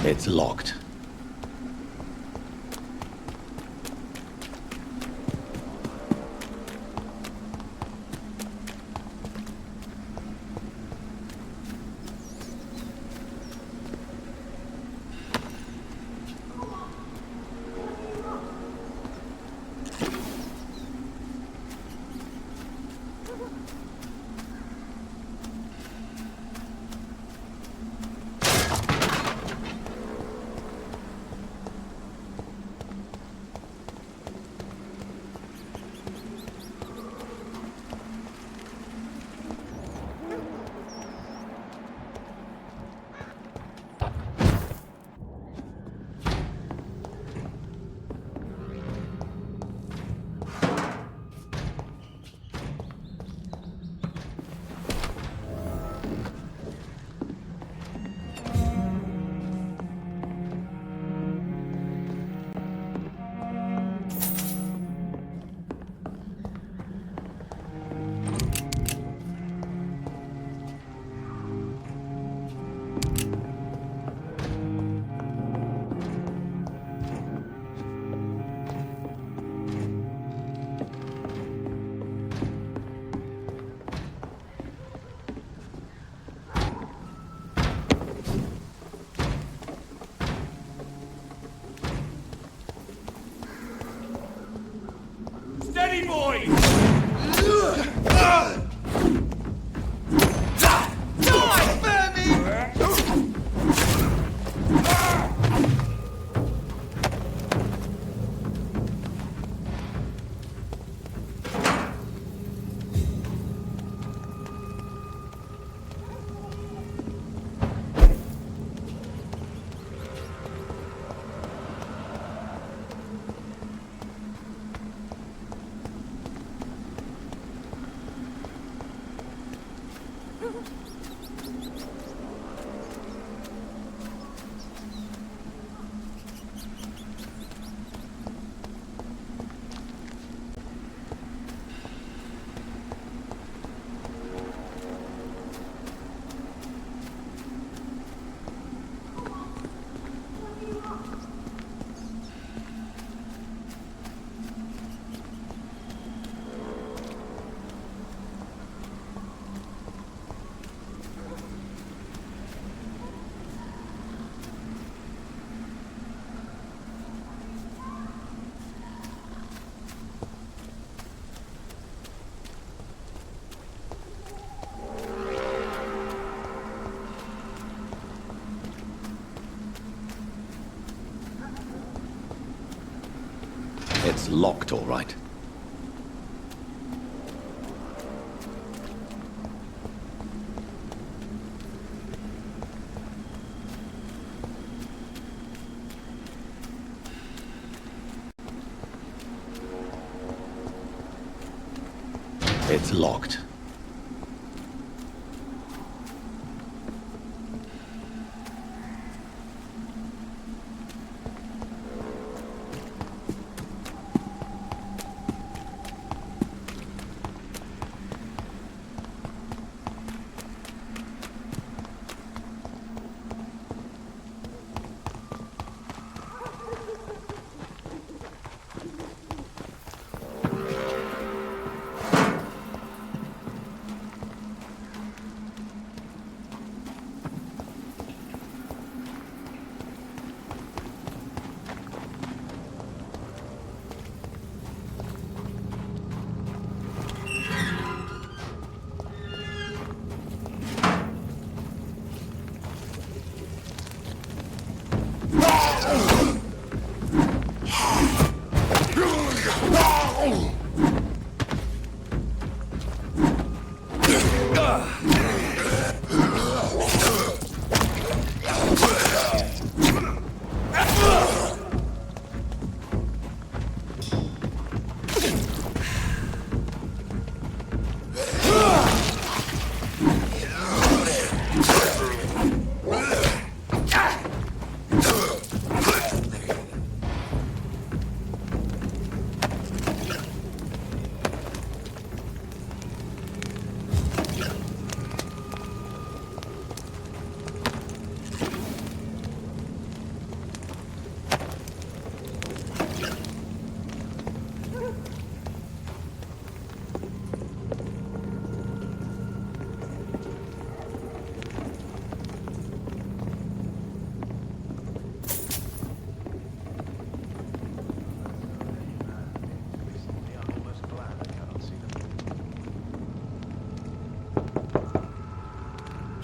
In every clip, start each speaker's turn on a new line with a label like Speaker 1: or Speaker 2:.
Speaker 1: It's locked.
Speaker 2: Steady, boy!
Speaker 1: It's locked, all right. It's locked.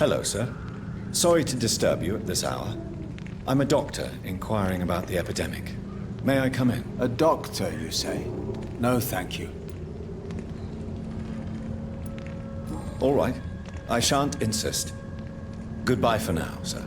Speaker 3: Hello, sir. Sorry to disturb you at this hour. I'm a doctor inquiring about the epidemic. May I come in?
Speaker 4: A doctor, you say? No, thank you.
Speaker 3: All right. I shan't insist. Goodbye for now, sir.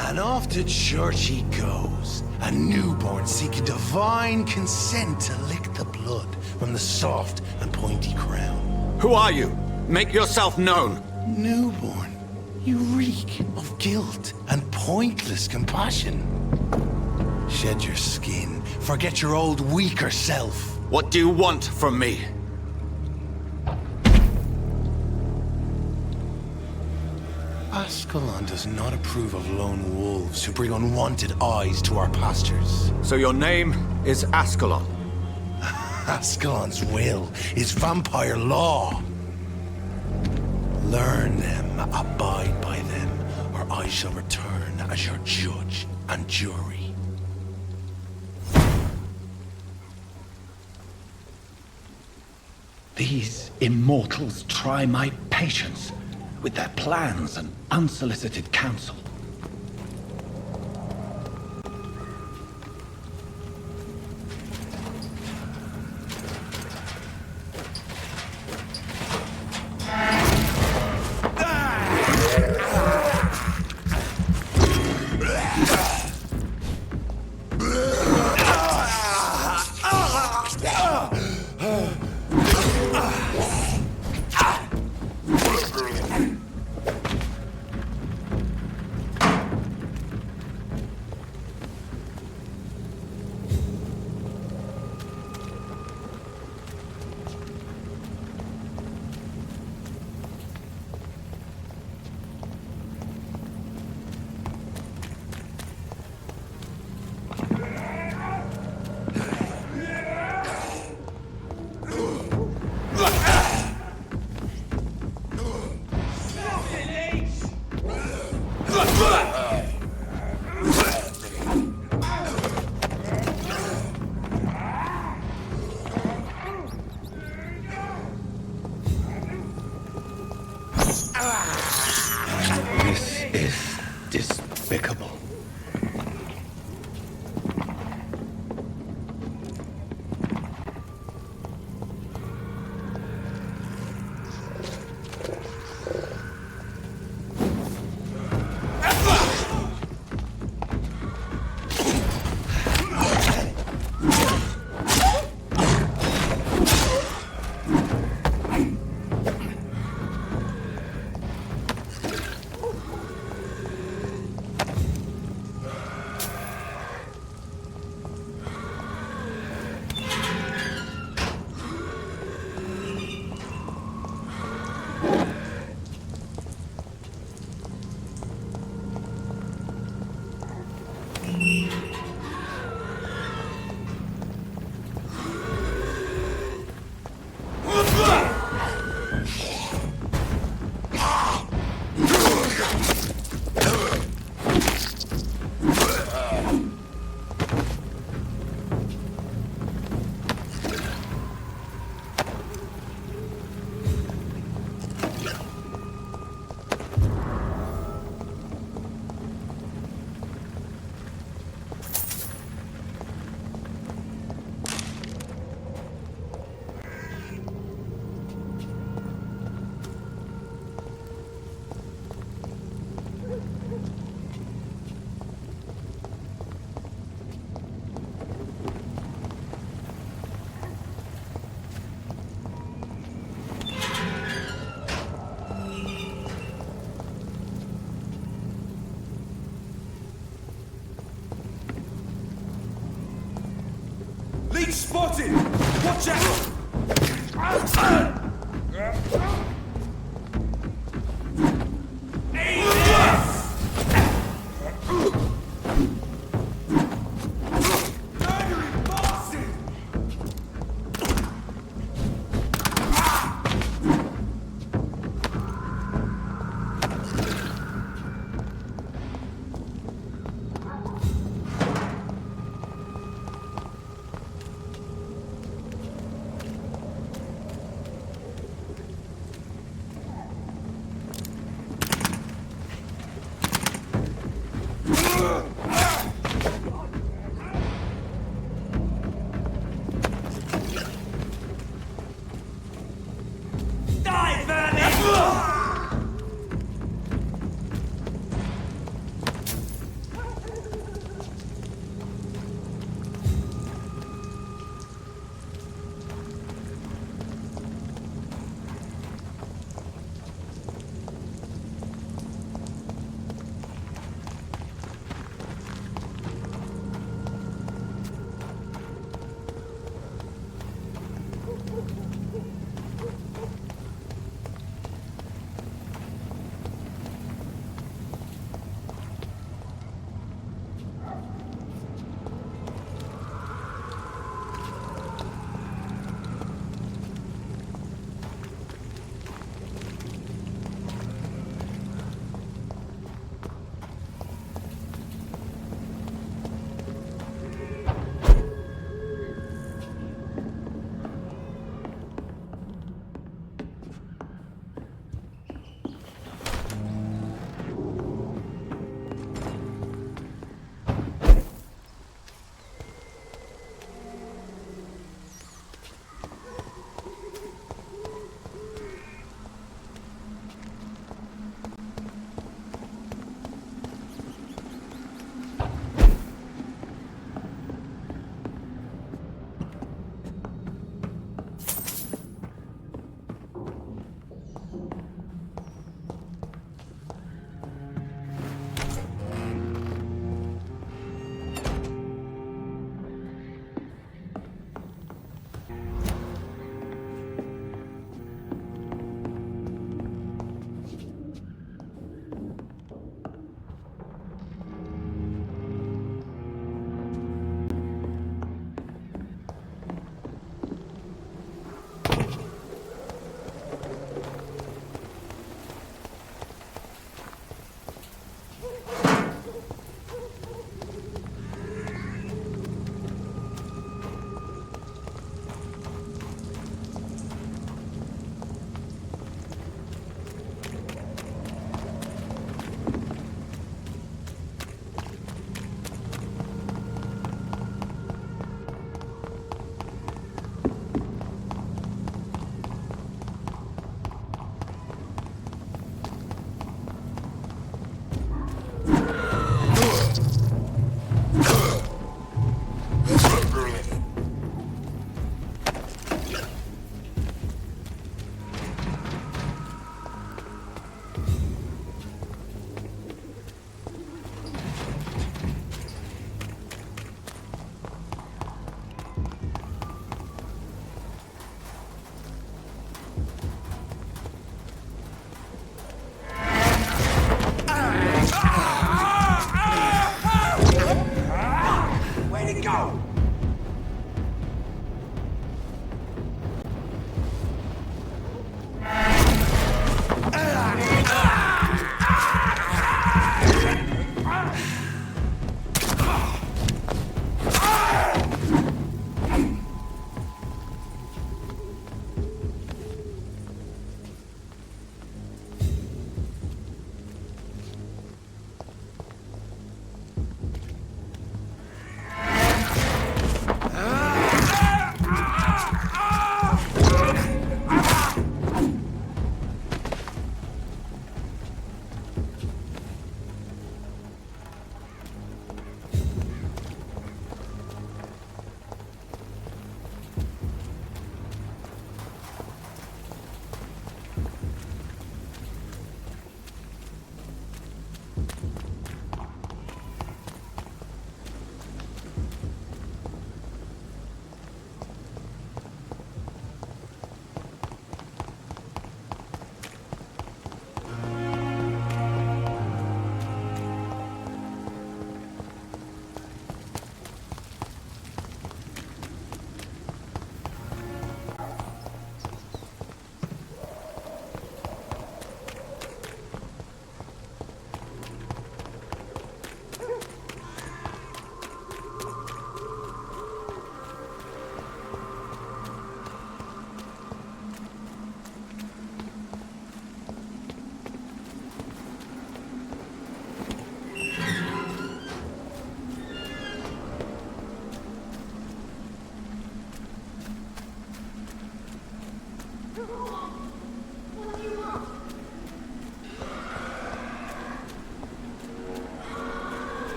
Speaker 5: And off to church he goes, a newborn seeking divine consent to lick the blood from the soft and pointy crown.
Speaker 1: Who are you? Make yourself known.
Speaker 5: Newborn, you reek of guilt and pointless compassion. Shed your skin, forget your old weaker self.
Speaker 1: What do you want from me?
Speaker 5: Ascalon does not approve of lone wolves who bring unwanted eyes to our pastures.
Speaker 1: So your name is Ascalon.
Speaker 5: Ascalon's will is vampire law. Learn them, abide by them, or I shall return as your judge and jury.
Speaker 1: These immortals try my patience with their plans and unsolicited counsel. This is despicable.
Speaker 2: Leech spotted! Watch out! Aim this!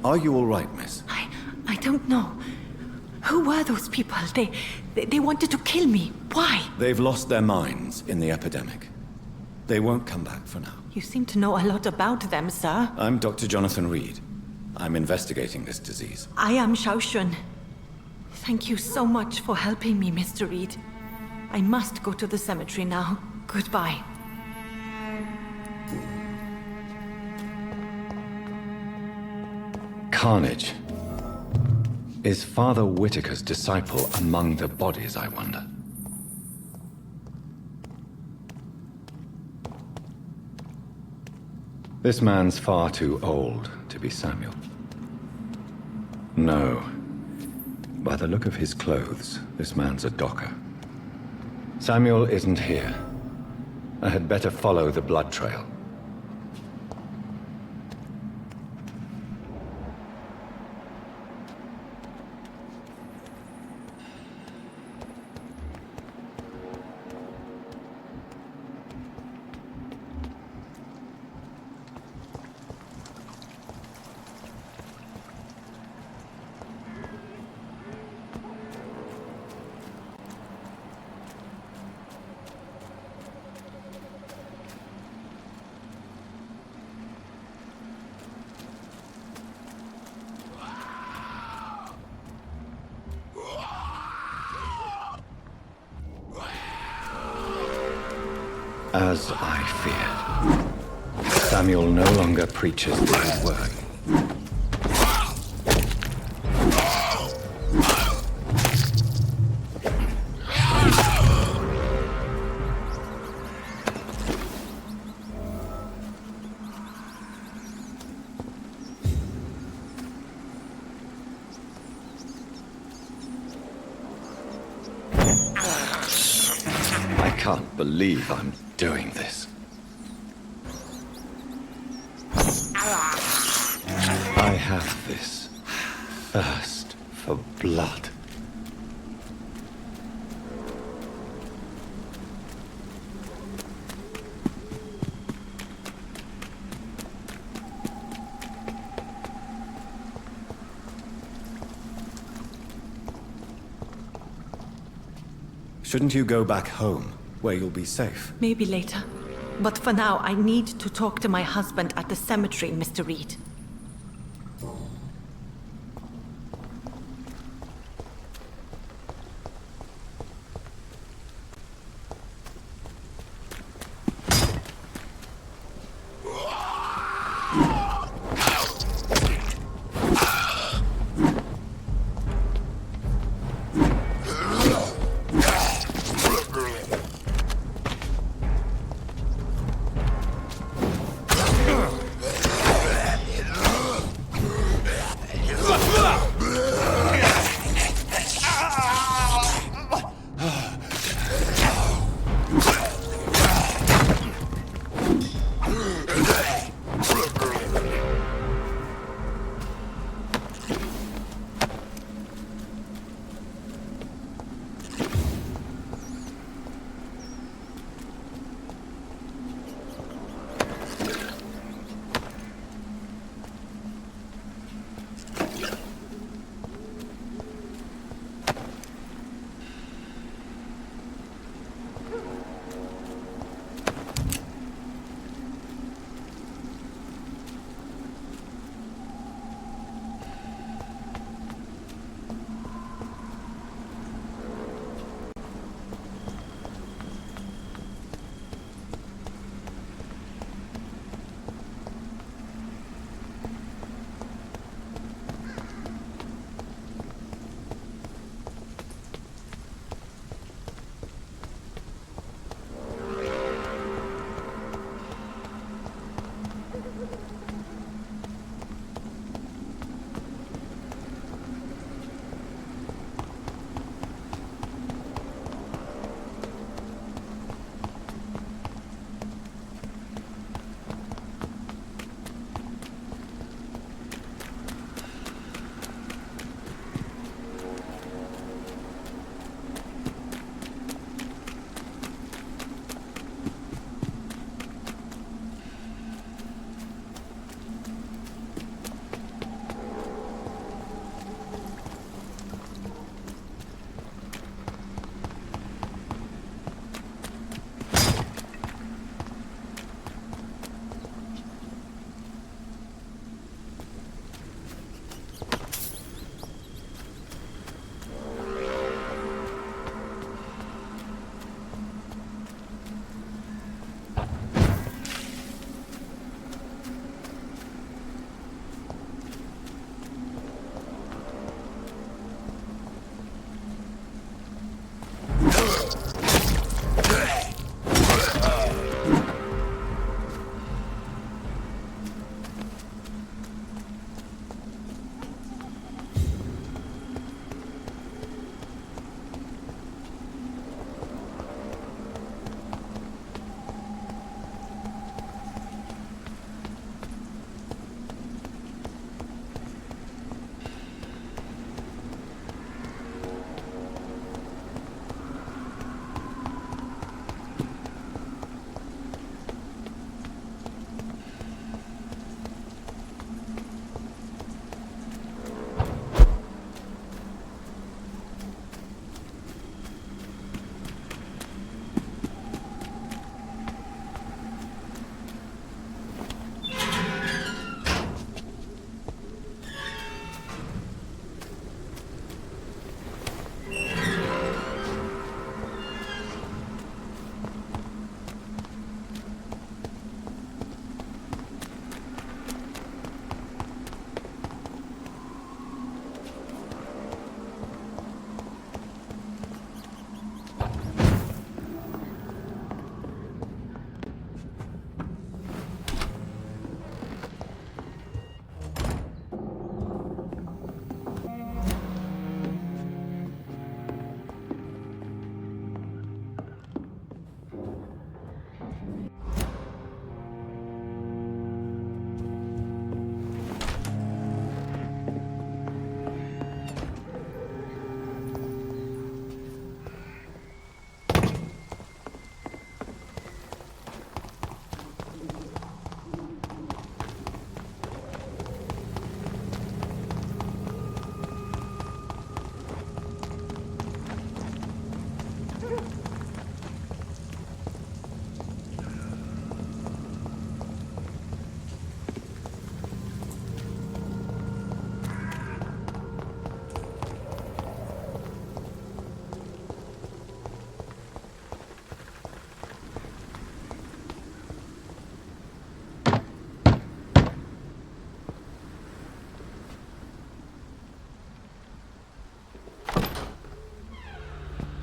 Speaker 3: Are you all right, miss?
Speaker 6: I don't know. Who were those people? They wanted to kill me. Why?
Speaker 3: They've lost their minds in the epidemic. They won't come back for now.
Speaker 6: You seem to know a lot about them, sir.
Speaker 3: I'm Dr. Jonathan Reed. I'm investigating this disease.
Speaker 6: I am Xiaoxun. Thank you so much for helping me, Mr. Reed. I must go to the cemetery now. Goodbye.
Speaker 3: Carnage. Is Father Whitaker's disciple among the bodies, I wonder? This man's far too old to be Samuel. No. By the look of his clothes, this man's a docker. Samuel isn't here. I had better follow the blood trail. As I feared, Samuel no longer preaches his word. I can't believe I'm doing this. I have this thirst for blood. Shouldn't you go back home, where you'll be safe?
Speaker 6: Maybe later. But for now, I need to talk to my husband at the cemetery, Mr. Reed.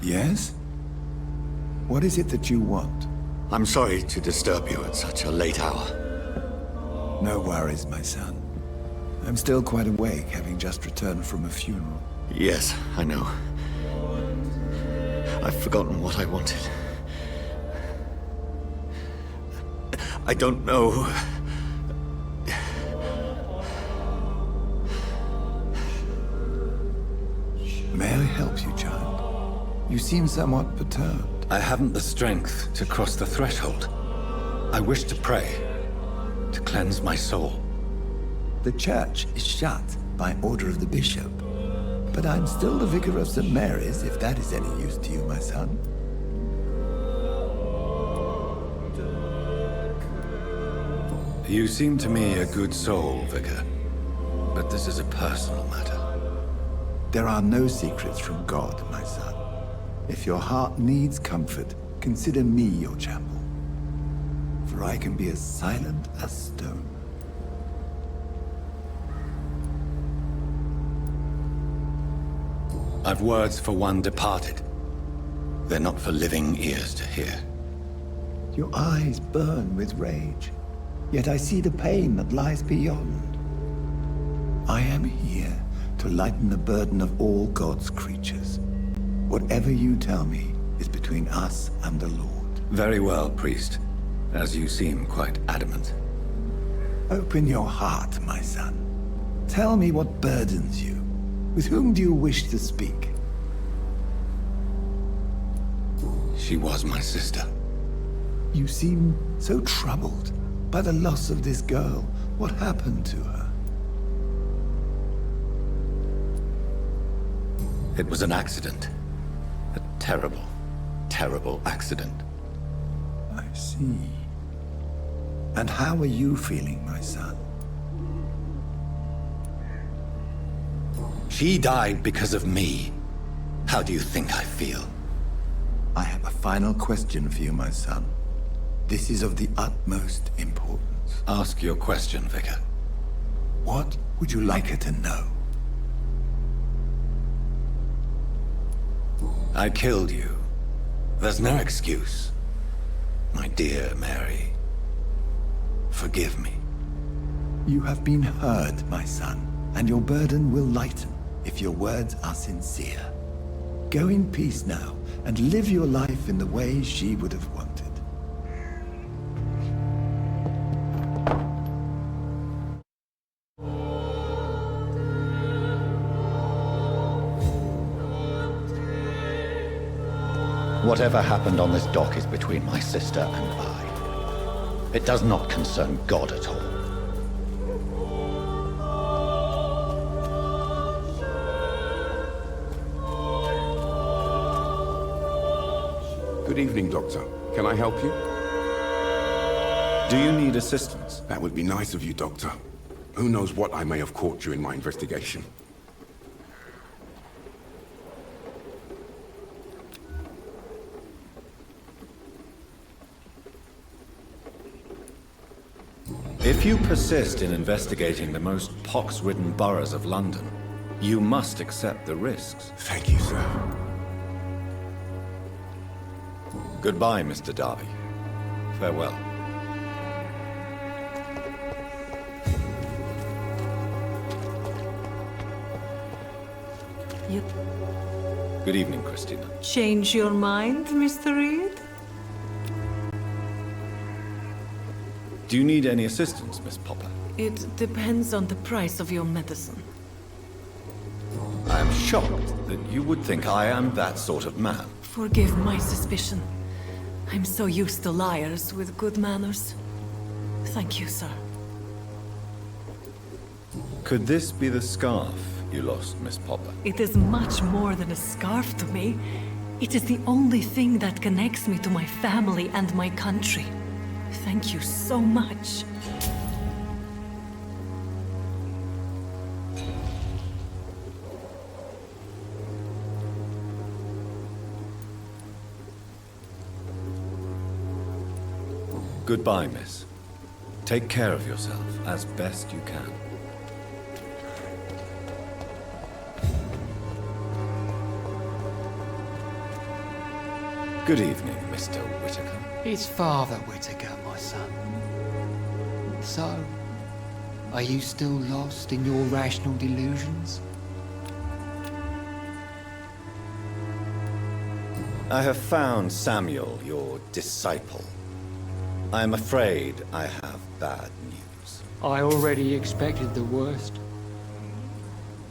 Speaker 4: Yes? What is it that you want?
Speaker 3: I'm sorry to disturb you at such a late hour.
Speaker 4: No worries, my son. I'm still quite awake, having just returned from a funeral.
Speaker 3: Yes, I know. I've forgotten what I wanted. I don't know.
Speaker 4: May I help you, child? You seem somewhat perturbed.
Speaker 3: I haven't the strength to cross the threshold. I wish to pray, to cleanse my soul.
Speaker 4: The church is shut by order of the bishop. But I'm still the vicar of St. Mary's, if that is any use to you, my son.
Speaker 3: You seem to me a good soul, Vicar. But this is a personal matter.
Speaker 4: There are no secrets from God, my son. If your heart needs comfort, consider me your chapel. For I can be as silent as stone.
Speaker 3: I've words for one departed. They're not for living ears to hear.
Speaker 4: Your eyes burn with rage, yet I see the pain that lies beyond. I am here to lighten the burden of all God's creatures. Whatever you tell me is between us and the Lord.
Speaker 3: Very well, priest. As you seem quite adamant.
Speaker 4: Open your heart, my son. Tell me what burdens you. With whom do you wish to speak?
Speaker 3: She was my sister.
Speaker 4: You seem so troubled by the loss of this girl. What happened to her?
Speaker 3: It was an accident. A terrible, terrible accident.
Speaker 4: I see. And how are you feeling, my son?
Speaker 3: She died because of me. How do you think I feel?
Speaker 4: I have a final question for you, my son. This is of the utmost importance.
Speaker 3: Ask your question, Vicar.
Speaker 4: What would you like her to know?
Speaker 3: I killed you. There's no excuse. My dear Mary, forgive me.
Speaker 4: You have been heard, my son, and your burden will lighten if your words are sincere. Go in peace now, and live your life in the way she would have wanted.
Speaker 3: Whatever happened on this dock is between my sister and I. It does not concern God at all.
Speaker 7: Good evening, Doctor. Can I help you?
Speaker 3: Do you need assistance?
Speaker 7: That would be nice of you, Doctor. Who knows what I may have caught during my investigation.
Speaker 3: If you persist in investigating the most pox-ridden boroughs of London, you must accept the risks.
Speaker 7: Thank you, sir.
Speaker 3: Goodbye, Mr. Darby. Farewell.
Speaker 6: You
Speaker 3: Good evening, Christina.
Speaker 6: change your mind, Mr. Reed?
Speaker 3: Do you need any assistance, Miss Popper?
Speaker 6: It depends on the price of your medicine.
Speaker 3: I am shocked that you would think I am that sort of man.
Speaker 6: Forgive my suspicion. I'm so used to liars with good manners. Thank you, sir.
Speaker 3: Could this be the scarf you lost, Miss Popper?
Speaker 6: It is much more than a scarf to me. It is the only thing that connects me to my family and my country. Thank you so much.
Speaker 3: Goodbye, miss. Take care of yourself as best you can. Good evening, Mr. Whitaker.
Speaker 8: It's Father Whitaker, my son. So, are you still lost in your rational delusions?
Speaker 3: I have found Samuel, your disciple. I am afraid I have bad news.
Speaker 8: I already expected the worst.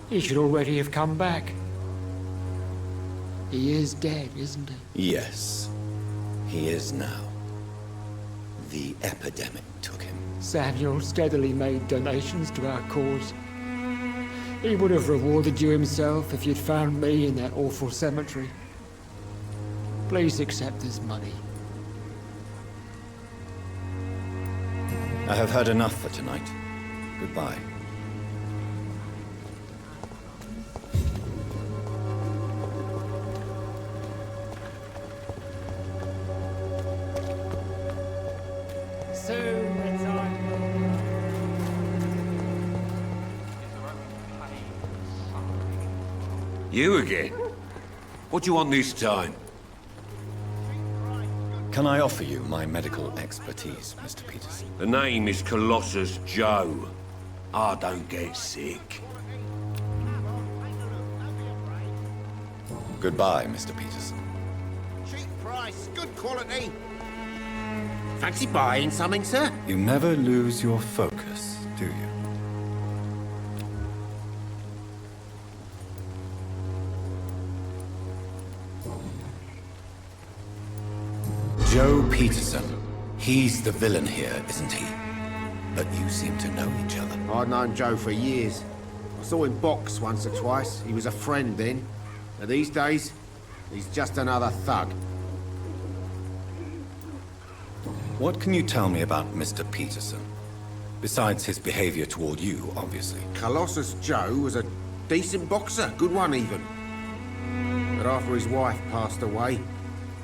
Speaker 8: He should already have come back. He is dead, isn't he?
Speaker 3: Yes, he is now. The epidemic took him.
Speaker 8: Samuel steadily made donations to our cause. He would have rewarded you himself if you'd found me in that awful cemetery. Please accept this money.
Speaker 3: I have heard enough for tonight. Goodbye.
Speaker 8: Soon return.
Speaker 2: You again? What do you want this time?
Speaker 3: Can I offer you my medical expertise, Mr. Peterson?
Speaker 2: The name is Colossus Joe. I don't get sick.
Speaker 3: Goodbye, Mr. Peterson.
Speaker 5: Cheap price, good quality. Fancy buying something, sir?
Speaker 3: You never lose your focus, do you? Joe Peterson. He's the villain here, isn't he? But you seem to know each other.
Speaker 9: I'd known Joe for years. I saw him box once or twice. He was a friend then. But these days, he's just another thug.
Speaker 3: What can you tell me about Mr. Peterson? Besides his behavior toward you, obviously.
Speaker 9: Colossus Joe was a decent boxer, good one even. But after his wife passed away,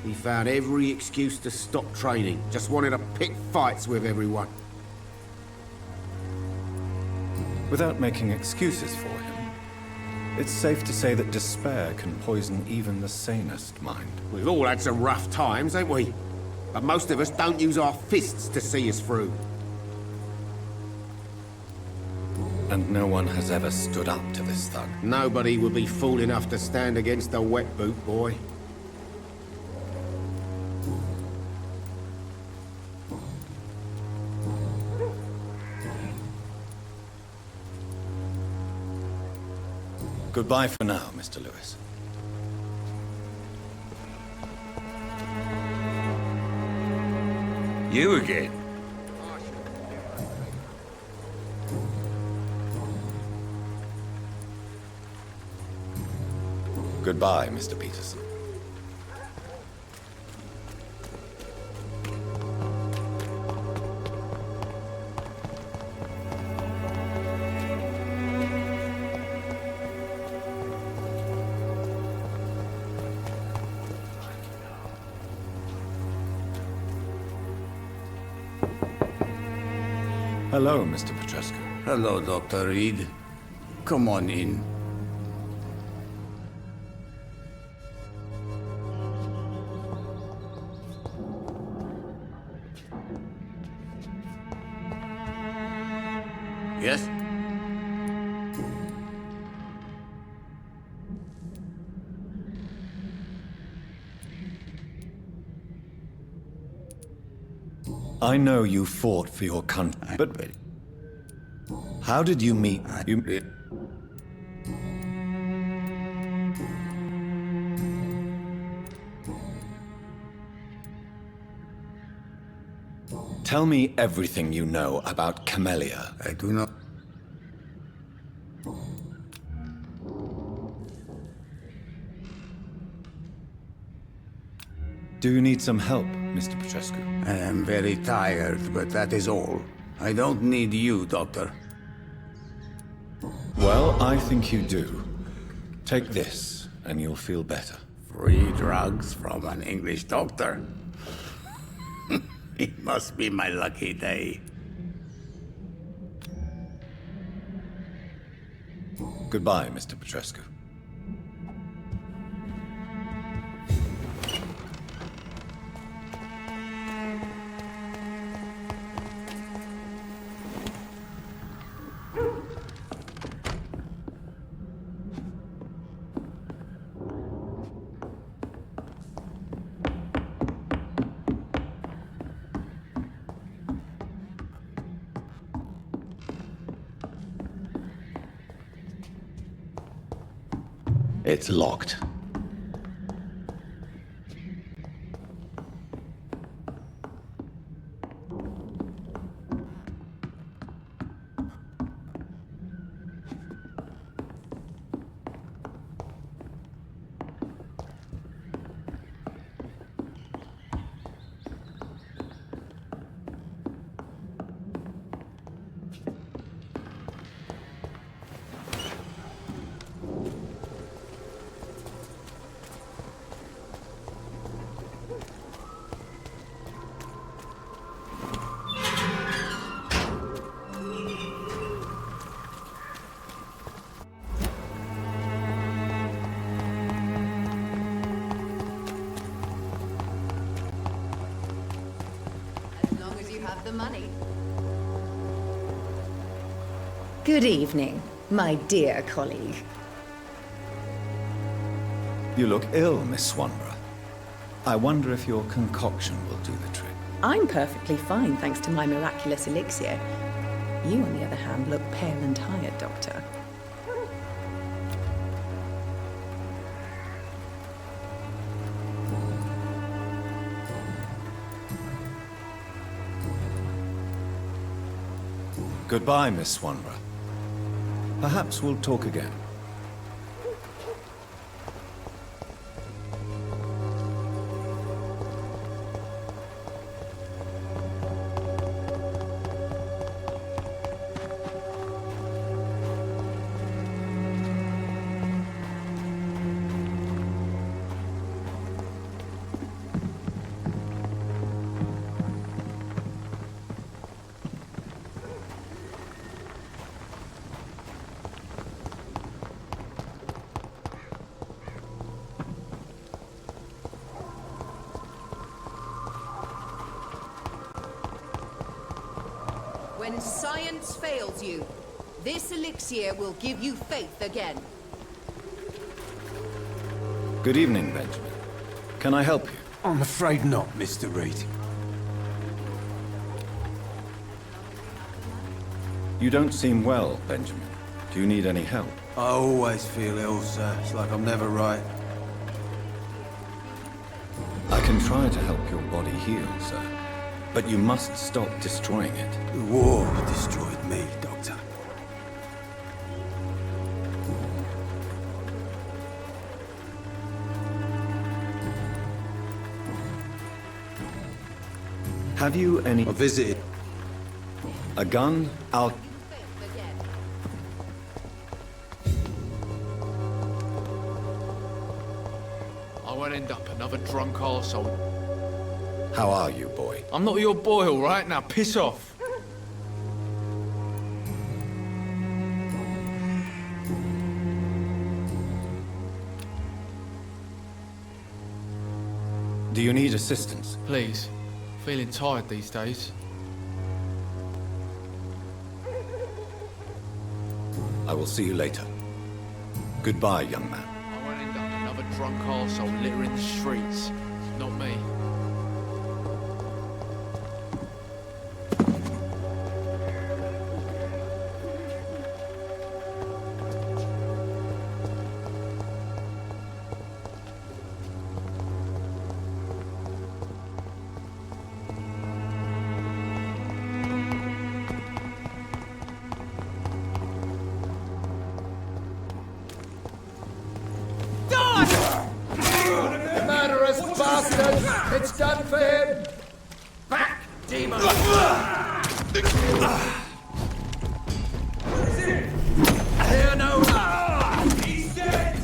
Speaker 9: he found every excuse to stop training. Just wanted to pick fights with everyone.
Speaker 3: Without making excuses for him, it's safe to say that despair can poison even the sanest mind.
Speaker 9: We've all had some rough times, ain't we? But most of us don't use our fists to see us through.
Speaker 3: And no one has ever stood up to this thug.
Speaker 9: Nobody would be fool enough to stand against a wet boot boy.
Speaker 3: Goodbye for now, Mr. Lewis.
Speaker 2: You again?
Speaker 3: Goodbye, Mr. Peterson. Hello, Mr. Petrescu.
Speaker 10: Hello, Dr. Reed. Come on in. Yes?
Speaker 3: I know you fought for your country, but how did you meet? Tell me everything you know about Camellia.
Speaker 10: I do not...
Speaker 3: Do you need some help, Mr. Petrescu?
Speaker 10: I am very tired, but that is all. I don't need you, Doctor.
Speaker 3: Well, I think you do. Take this, and you'll feel better.
Speaker 10: Free drugs from an English doctor? It must be my lucky day.
Speaker 3: Goodbye, Mr. Petrescu. It's locked.
Speaker 11: As long as you have the money. Good evening, my dear colleague.
Speaker 3: You look ill, Miss Swanborough. I wonder if your concoction will do the trick.
Speaker 11: I'm perfectly fine thanks to my miraculous elixir. You, on the other hand, look pale and tired, Doctor.
Speaker 3: Goodbye, Miss Swanborough. Perhaps we'll talk again.
Speaker 11: When science fails you, this elixir will give you faith again.
Speaker 3: Good evening, Benjamin. Can I help you?
Speaker 5: I'm afraid not, Mr. Reed.
Speaker 3: You don't seem well, Benjamin. Do you need any help?
Speaker 5: I always feel ill, sir. It's like I'm never right.
Speaker 3: I can try to help your body heal, sir. But you must stop destroying it.
Speaker 5: The war destroyed me, Doctor.
Speaker 3: Have you any...
Speaker 5: I visited.
Speaker 3: A gun? I'll...
Speaker 12: I won't end up another drunk arsehole.
Speaker 3: How are you, boy?
Speaker 12: I'm not your boy, all right? Now piss off.
Speaker 3: Do you need assistance?
Speaker 12: Please. Feeling tired these days.
Speaker 3: I will see you later. Goodbye, young man.
Speaker 12: I won't end up another drunk arsehole littering the streets. Not me.
Speaker 8: Murderous bastard! It's done for him!
Speaker 9: Back, demon!
Speaker 8: Hear no...
Speaker 9: He's dead!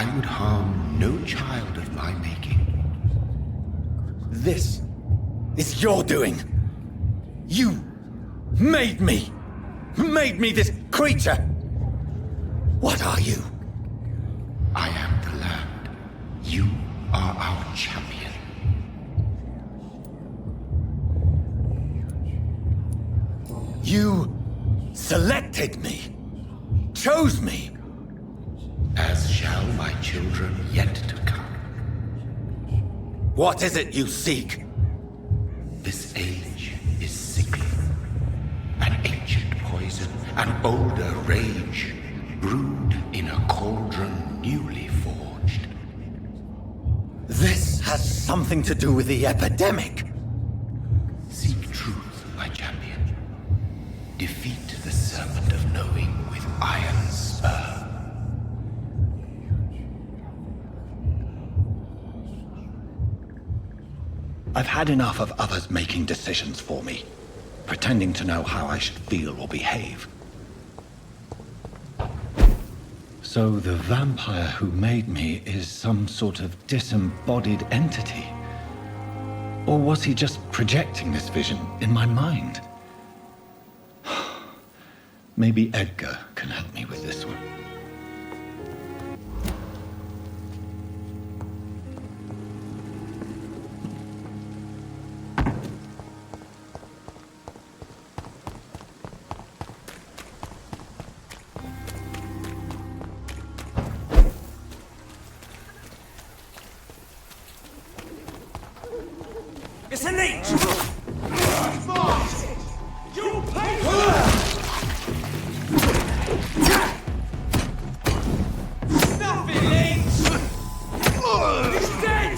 Speaker 5: I would harm no child of my making.
Speaker 1: This is your doing. You made me this creature. What are you?
Speaker 5: I am the land. You are our champion.
Speaker 1: You selected me, chose me.
Speaker 5: As shall my children yet to come.
Speaker 1: What is it you seek?
Speaker 5: This age is sickly. An ancient poison, an older rage, brewed in a cauldron newly forged.
Speaker 1: This has something to do with the epidemic.
Speaker 5: Seek truth, my champion. Defeat the serpent of knowing with iron spur.
Speaker 1: I've had enough of others making decisions for me, pretending to know how I should feel or behave. So the vampire who made me is some sort of disembodied entity? Or was he just projecting this vision in my mind? Maybe Edgar can help me with this one.
Speaker 2: It's a leech! You pay Stop it, leech! He's dead!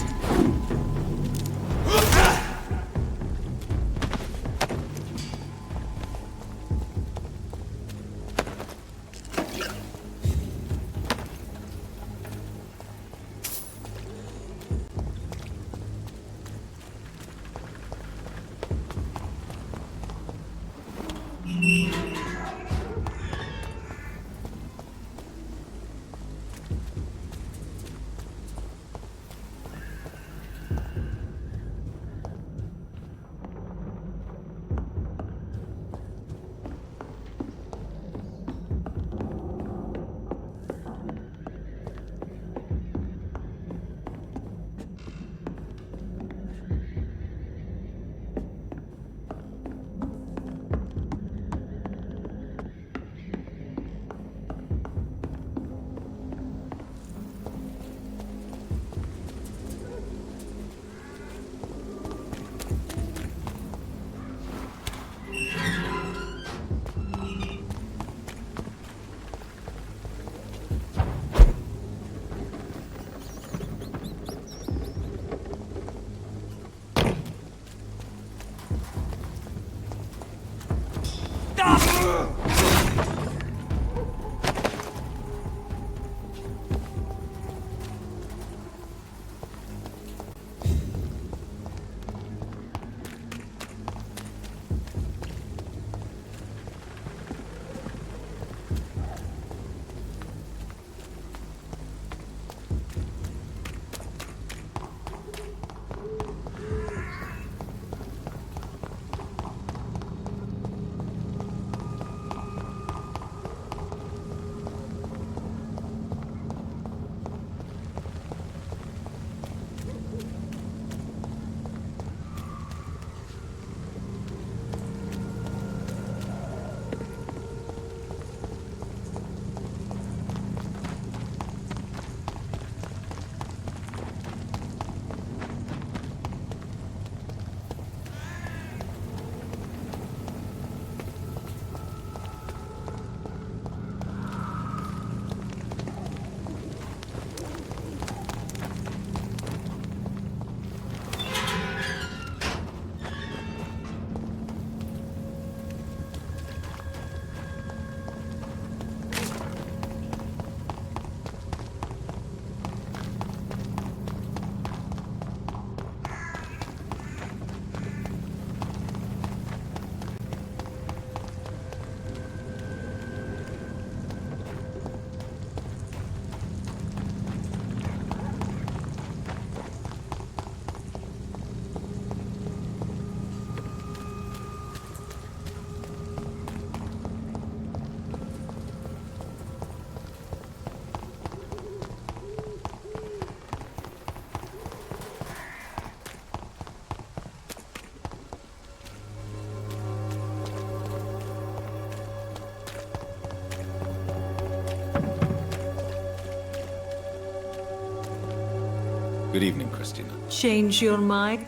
Speaker 3: Good evening, Christina.
Speaker 6: Change your mind?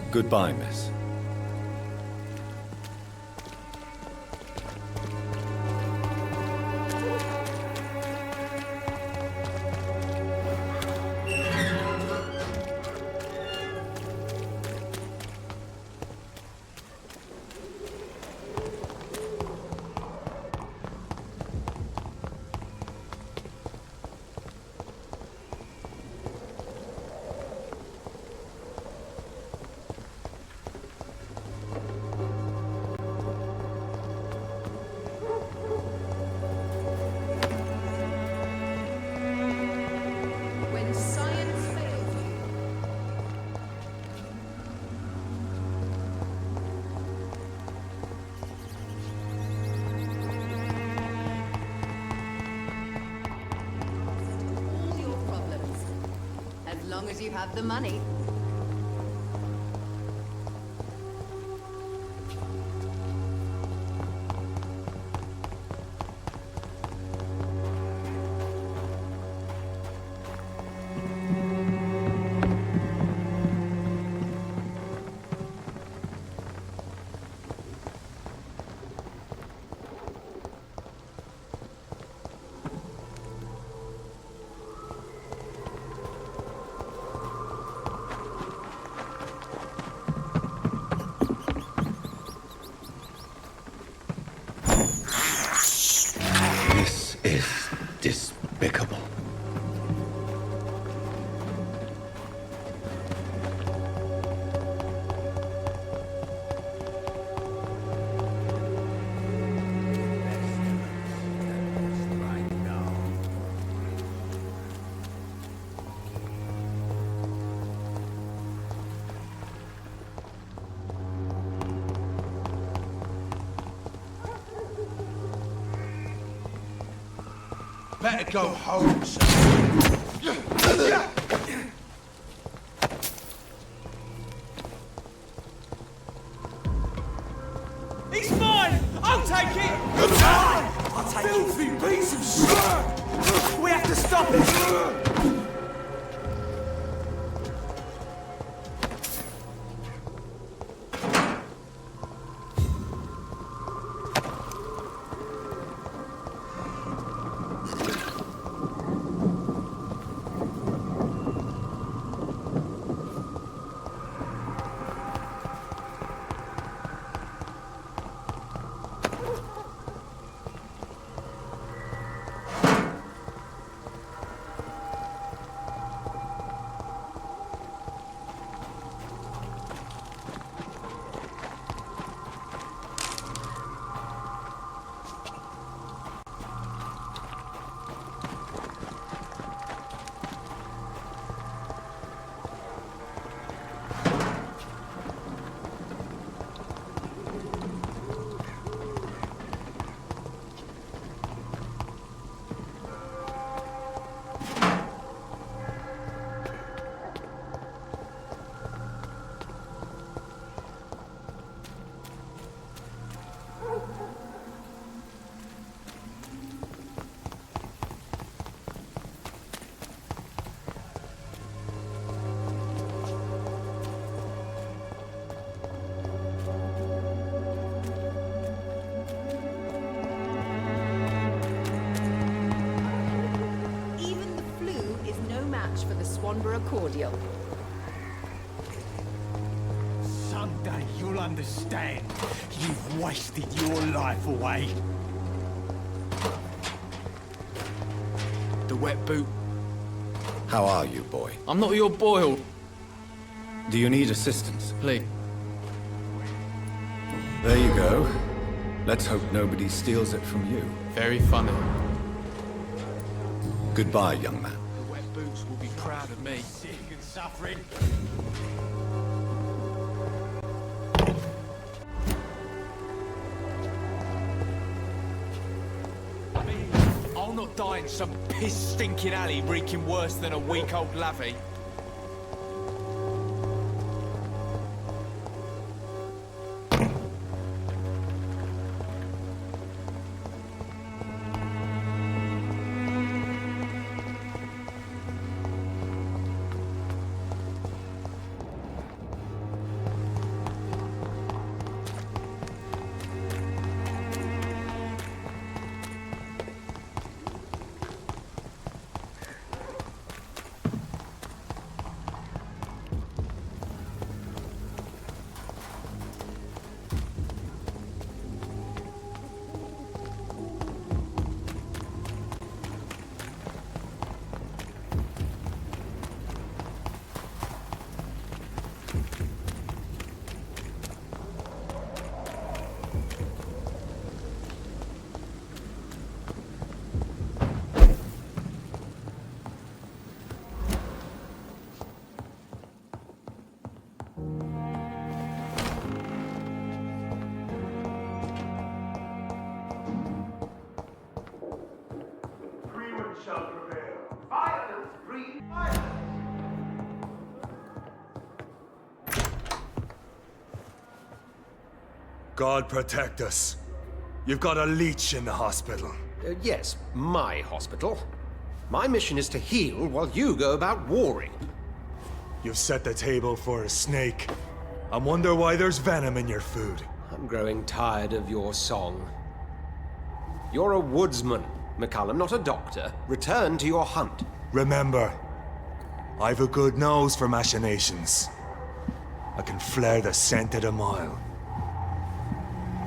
Speaker 3: Goodbye, miss.
Speaker 11: When science fails you. All your problems. As long as you have the money.
Speaker 3: This is despicable.
Speaker 5: Better go home, sir.
Speaker 13: He's mine! I'll take it!
Speaker 5: I'll take filthy piece of shit!
Speaker 13: We have to stop it!
Speaker 11: For the Swanborough cordial.
Speaker 13: Someday you'll understand. You've wasted your life away.
Speaker 12: The wet boot.
Speaker 3: How are you, boy?
Speaker 12: I'm not your boy.
Speaker 3: Do you need assistance?
Speaker 12: Please.
Speaker 3: There you go. Let's hope nobody steals it from you.
Speaker 12: Very funny.
Speaker 3: Goodbye, young man.
Speaker 12: The wet boots will be proud of me.
Speaker 13: Sick and suffering. I'll not die in some piss-stinking alley reeking worse than a week-old lavvy.
Speaker 14: God protect us. You've got a leech in the hospital.
Speaker 15: Yes, my hospital. My mission is to heal while you go about warring.
Speaker 14: You've set the table for a snake. I wonder why there's venom in your food.
Speaker 15: I'm growing tired of your song. You're a woodsman, McCullum, not a doctor. Return to your hunt.
Speaker 14: Remember, I've a good nose for machinations. I can flare the scent at a mile.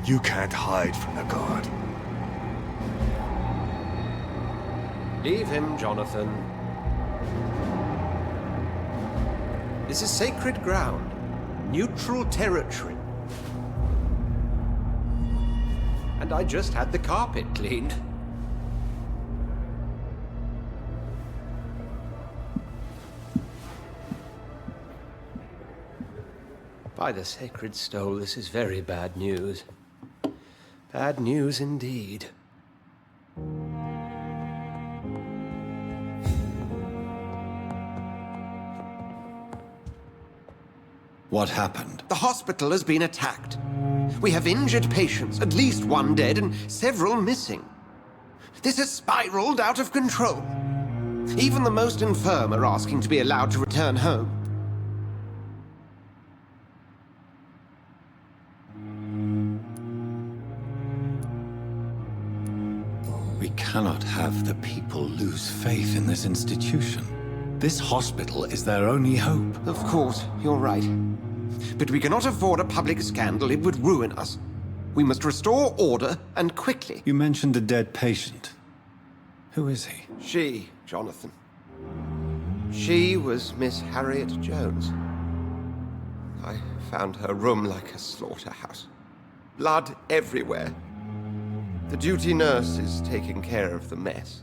Speaker 14: You can't hide from the god.
Speaker 15: Leave him, Jonathan. This is sacred ground. Neutral territory. And I just had the carpet cleaned. By the sacred stole, this is very bad news. Bad news indeed.
Speaker 3: What happened?
Speaker 15: The hospital has been attacked. We have injured patients, at least one dead and several missing. This has spiraled out of control. Even the most infirm are asking to be allowed to return home.
Speaker 3: We cannot have the people lose faith in this institution. This hospital is their only hope.
Speaker 15: Of course, you're right. But we cannot afford a public scandal. It would ruin us. We must restore order, and quickly.
Speaker 3: You mentioned a dead patient. Who is he?
Speaker 15: She, Jonathan. She was Miss Harriet Jones. I found her room like a slaughterhouse. Blood everywhere. The duty nurse is taking care of the mess.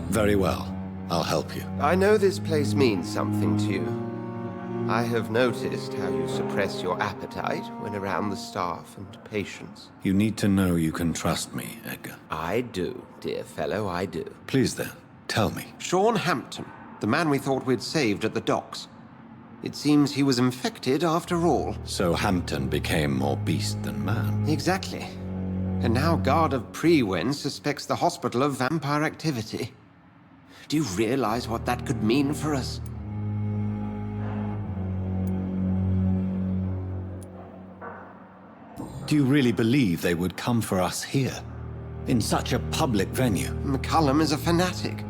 Speaker 3: Very well. I'll help you.
Speaker 15: I know this place means something to you. I have noticed how you suppress your appetite when around the staff and patients.
Speaker 3: You need to know you can trust me, Edgar.
Speaker 15: I do, dear fellow, I do.
Speaker 3: Please then, tell me.
Speaker 15: Sean Hampton, the man we thought we'd saved at the docks. It seems he was infected after all.
Speaker 3: So Hampton became more beast than man.
Speaker 15: Exactly. And now Guard of Prewen suspects the hospital of vampire activity. Do you realize what that could mean for us?
Speaker 3: Do you really believe they would come for us here? In such a public venue?
Speaker 15: McCullum is a fanatic.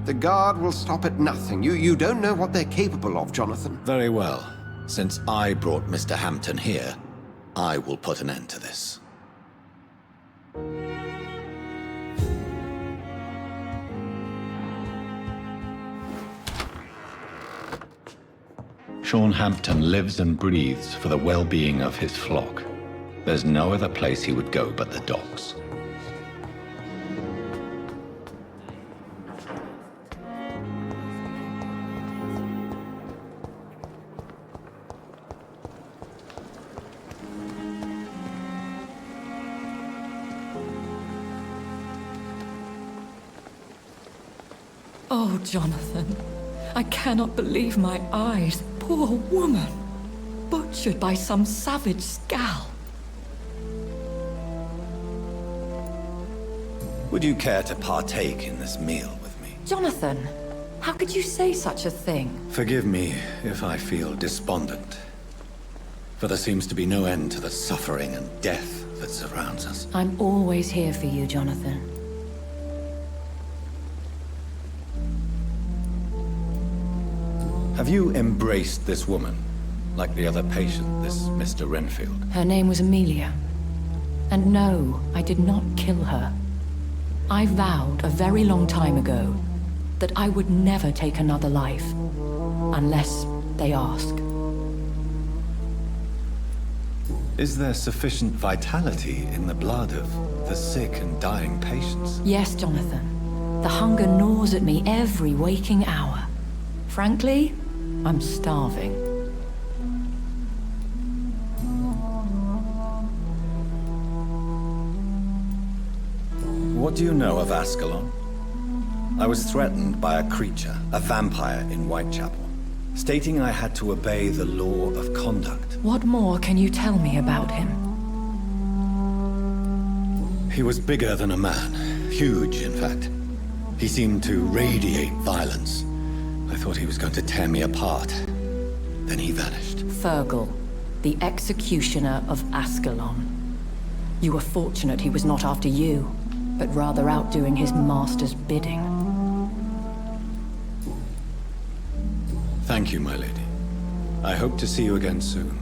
Speaker 15: The Guard will stop at nothing. You don't know what they're capable of, Jonathan.
Speaker 3: Very well. Since I brought Mr. Hampton here, I will put an end to this. Sean Hampton lives and breathes for the well-being of his flock. There's no other place he would go but the docks.
Speaker 6: Oh, Jonathan, I cannot believe my eyes. Poor woman, butchered by some savage scowl.
Speaker 3: Would you care to partake in this meal with me?
Speaker 6: Jonathan, how could you say such a thing?
Speaker 3: Forgive me if I feel despondent, for there seems to be no end to the suffering and death that surrounds us.
Speaker 6: I'm always here for you, Jonathan.
Speaker 3: Have you embraced this woman, like the other patient, this Mr. Renfield?
Speaker 6: Her name was Amelia. And no, I did not kill her. I vowed a very long time ago that I would never take another life, unless they ask.
Speaker 3: Is there sufficient vitality in the blood of the sick and dying patients?
Speaker 6: Yes, Jonathan. The hunger gnaws at me every waking hour. Frankly, I'm starving.
Speaker 3: What do you know of Ascalon? I was threatened by a creature, a vampire in Whitechapel.
Speaker 1: stating I had to obey the law of conduct.
Speaker 6: What more can you tell me about him?
Speaker 1: He was bigger than a man. Huge, in fact. He seemed to radiate violence. I thought he was going to tear me apart. Then he vanished.
Speaker 6: Fergal, the executioner of Ascalon. You were fortunate he was not after you, but rather out doing his master's bidding.
Speaker 1: Thank you, my lady. I hope to see you again soon.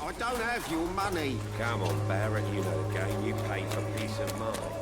Speaker 9: I don't have your money. Come on, Baron, you know the game. You pay for peace of mind.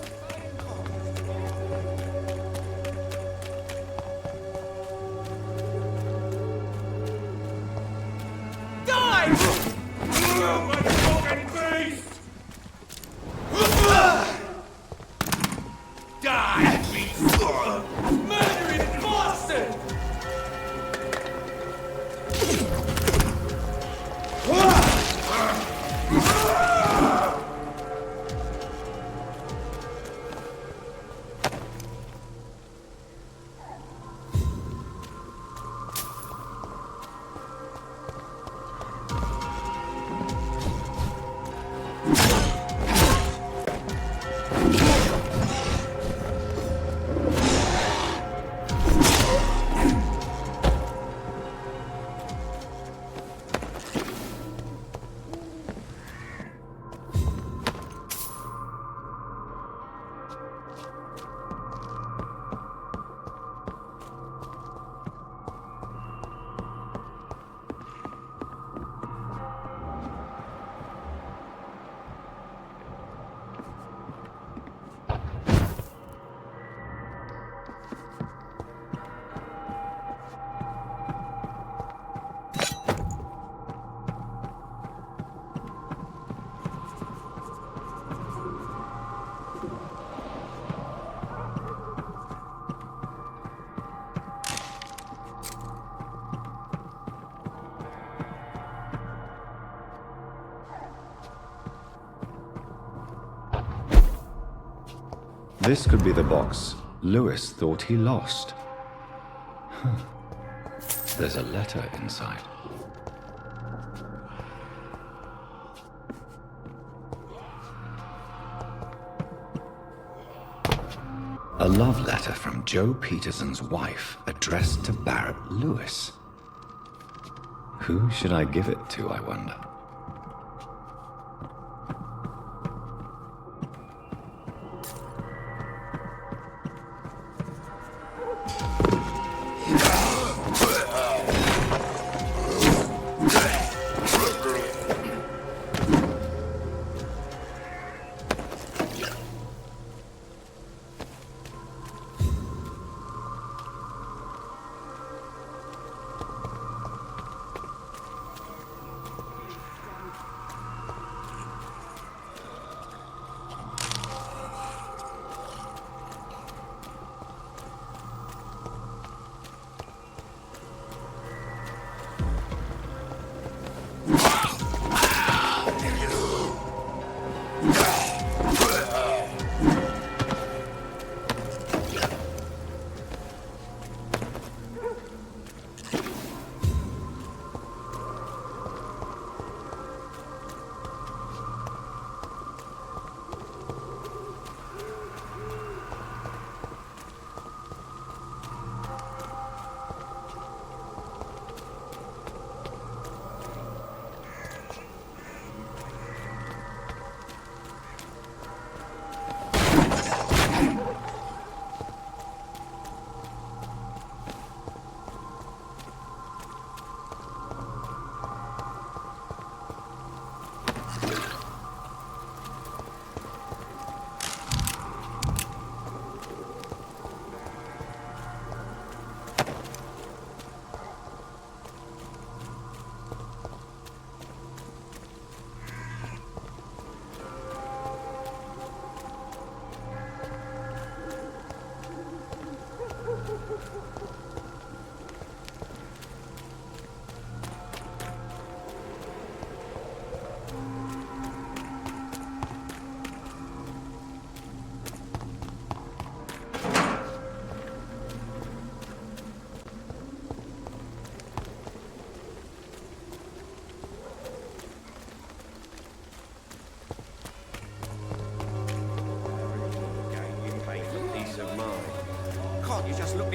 Speaker 3: This could be the box Lewis thought he lost. Huh. There's a letter inside. A love letter from Joe Peterson's wife, addressed to Barrett Lewis. Who should I give it to, I wonder?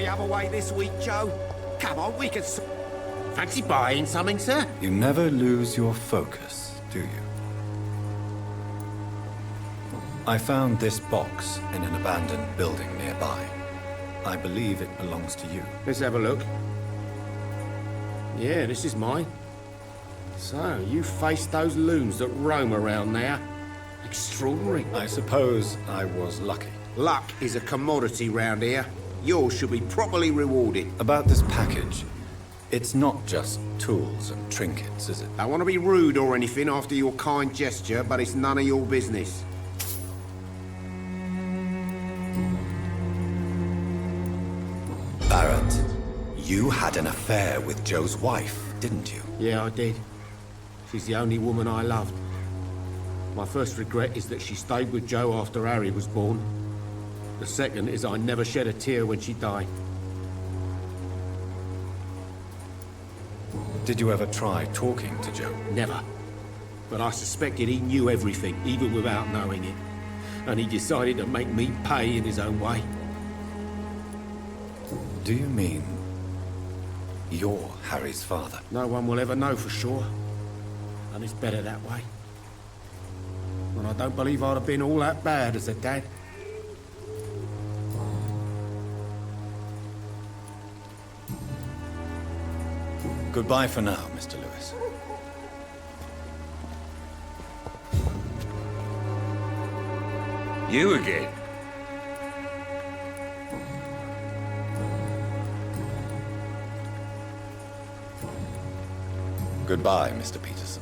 Speaker 9: other way this week, Joe? Come on, we can... Fancy buying something, sir?
Speaker 3: You never lose your focus, do you? I found this box in an abandoned building nearby. I believe it belongs to you.
Speaker 9: Let's have a look. Yeah, this is mine. So, you faced those loons that roam around there. Extraordinary.
Speaker 3: I suppose I was lucky.
Speaker 9: Luck is a commodity round here. Yours should be properly rewarded.
Speaker 3: About this package, it's not just tools and trinkets, is it?
Speaker 9: I want to be rude or anything after your kind gesture, but it's none of your business.
Speaker 3: Barrett, you had an affair with Joe's wife, didn't you?
Speaker 9: Yeah, I did. She's the only woman I loved. My first regret is that she stayed with Joe after Harry was born. The second is I never shed a tear when she died.
Speaker 3: Did you ever try talking to Joe?
Speaker 9: Never. But I suspected he knew everything, even without knowing it. And he decided to make me pay in his own way.
Speaker 3: Do you mean you're Harry's father?
Speaker 9: No one will ever know for sure. And it's better that way. And I don't believe I'd have been all that bad as a dad.
Speaker 3: Goodbye for now, Mr. Lewis.
Speaker 2: You again?
Speaker 3: Goodbye, Mr. Peterson.